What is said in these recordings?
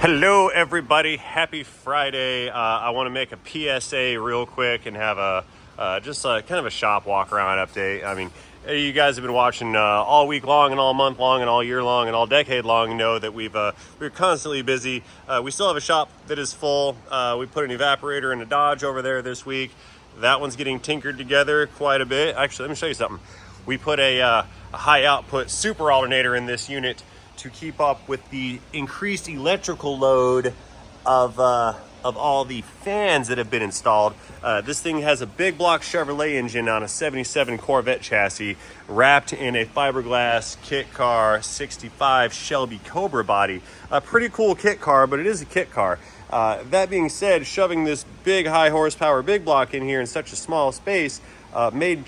Hello everybody, happy Friday. I want to make a PSA real quick and have a kind of a shop walk around update. I mean, you guys have been watching all week long and all month long and all year long and all decade long know that we're constantly busy. We still have a shop that is full. We put an evaporator in a Dodge over there this week. That one's getting tinkered together quite a bit. Actually, let me show you something. We put a high output super alternator in this unit to keep up with the increased electrical load of all the fans that have been installed. This thing has a big block Chevrolet engine on a 77 Corvette chassis wrapped in a fiberglass kit car 65 Shelby Cobra body. A pretty cool kit car, but it is a kit car. That being said, shoving this big high horsepower big block in here in such a small space made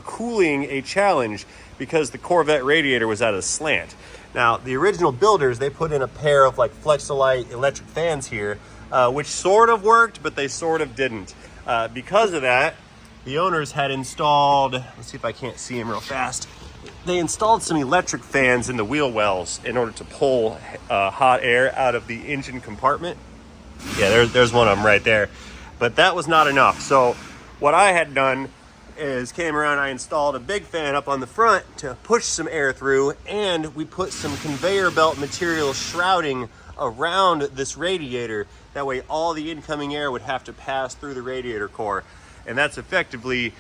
cooling a challenge because the Corvette radiator was at a slant. Now, the original builders, they put in a pair of like Flexolite electric fans here, which sort of worked, but they sort of didn't. Because of that, the owners had installed, let's see if I can't see them real fast. They installed some electric fans in the wheel wells in order to pull hot air out of the engine compartment. Yeah, there's one of them right there. But that was not enough. So what I had done is came around, I installed a big fan up on the front to push some air through, and we put some conveyor belt material shrouding around this radiator. That way all the incoming air would have to pass through the radiator core. And that's effectively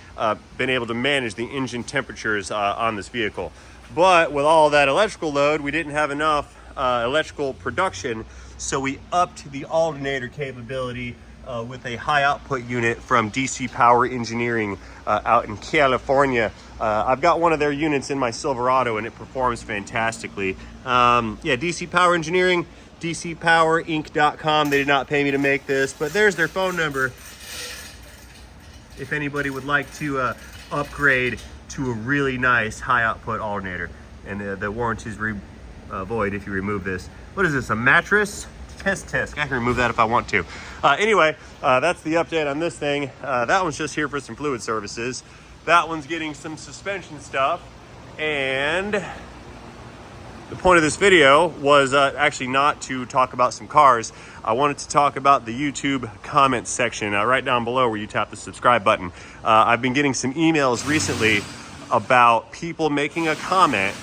been able to manage the engine temperatures on this vehicle. But with all that electrical load, we didn't have enough electrical production, so we upped the alternator capability with a high output unit from DC Power Engineering out in California. I've got one of their units in my Silverado and it performs fantastically. DC Power Engineering, dcpowerinc.com. They did not pay me to make this, but there's their phone number if anybody would like to upgrade to a really nice high output alternator. And the warranty is void if you remove this. What is this, a mattress? Test. I can remove that if I want to. Anyway, that's the update on this thing. That one's just here for some fluid services. That one's getting some suspension stuff. And the point of this video was actually not to talk about some cars. I wanted to talk about the YouTube comments section right down below where you tap the subscribe button. I've been getting some emails recently about people making a comment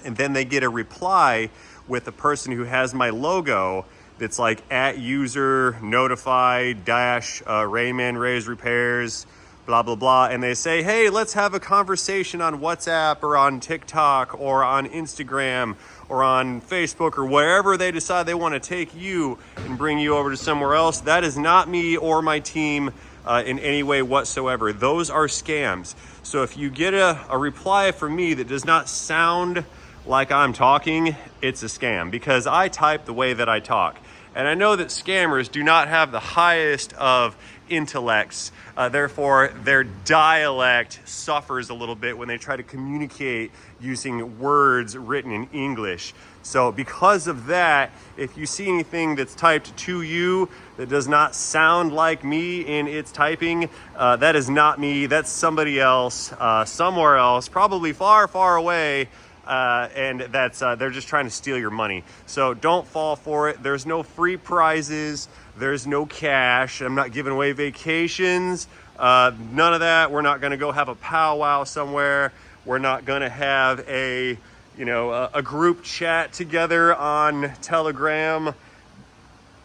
and then they get a reply with the person who has my logo that's like @user notified Rayman Ray's repairs, blah blah blah, and they say, hey, let's have a conversation on WhatsApp or on TikTok or on Instagram or on Facebook or wherever they decide they want to take you and bring you over to somewhere else. That is not me or my team in any way whatsoever. Those are scams. So if you get a reply from me that does not sound like I'm talking, it's a scam, because I type the way that I talk. And I know that scammers do not have the highest of intellects, therefore their dialect suffers a little bit when they try to communicate using words written in English. So because of that, if you see anything that's typed to you that does not sound like me in its typing, that is not me, that's somebody else, somewhere else, probably far, far away. And that's they're just trying to steal your money. So don't fall for it. There's no free prizes. There's no cash. I'm not giving away vacations. None of that. We're not going to go have a powwow somewhere. We're not going to have a group chat together on Telegram.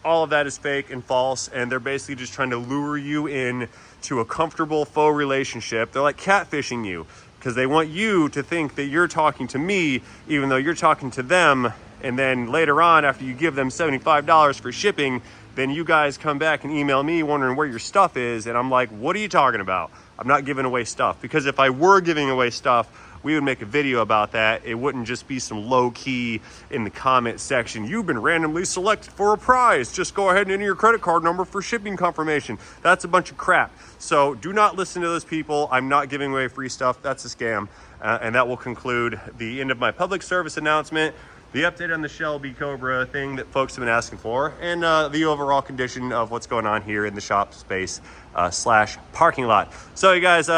All of that is fake and false, and they're basically just trying to lure you in to a comfortable faux relationship. They're like catfishing you, because they want you to think that you're talking to me, even though you're talking to them. And then later on, after you give them $75 for shipping, then you guys come back and email me wondering where your stuff is. And I'm like, what are you talking about? I'm not giving away stuff. Because if I were giving away stuff, we would make a video about that. It wouldn't just be some low key in the comment section. You've been randomly selected for a prize. Just go ahead and enter your credit card number for shipping confirmation. That's a bunch of crap. So do not listen to those people. I'm not giving away free stuff. That's a scam. And that will conclude the end of my public service announcement, the update on the Shelby Cobra thing that folks have been asking for, and the overall condition of what's going on here in the shop space / parking lot. So you guys,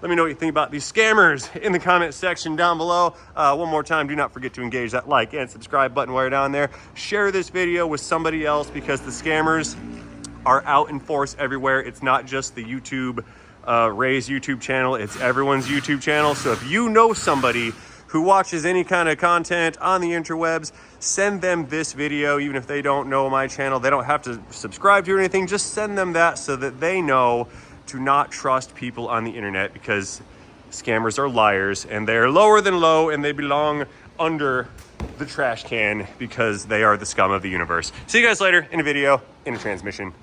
Let me know what you think about these scammers in the comment section down below. One more time, do not forget to engage that like and subscribe button while you're down there. Share this video with somebody else because the scammers are out in force everywhere. It's not just the YouTube, Ray's YouTube channel, it's everyone's YouTube channel. So if you know somebody who watches any kind of content on the interwebs, send them this video. Even if they don't know my channel, they don't have to subscribe to or anything, just send them that so that they know to not trust people on the internet, because scammers are liars and they're lower than low and they belong under the trash can because they are the scum of the universe. See you guys later in a video, in a transmission.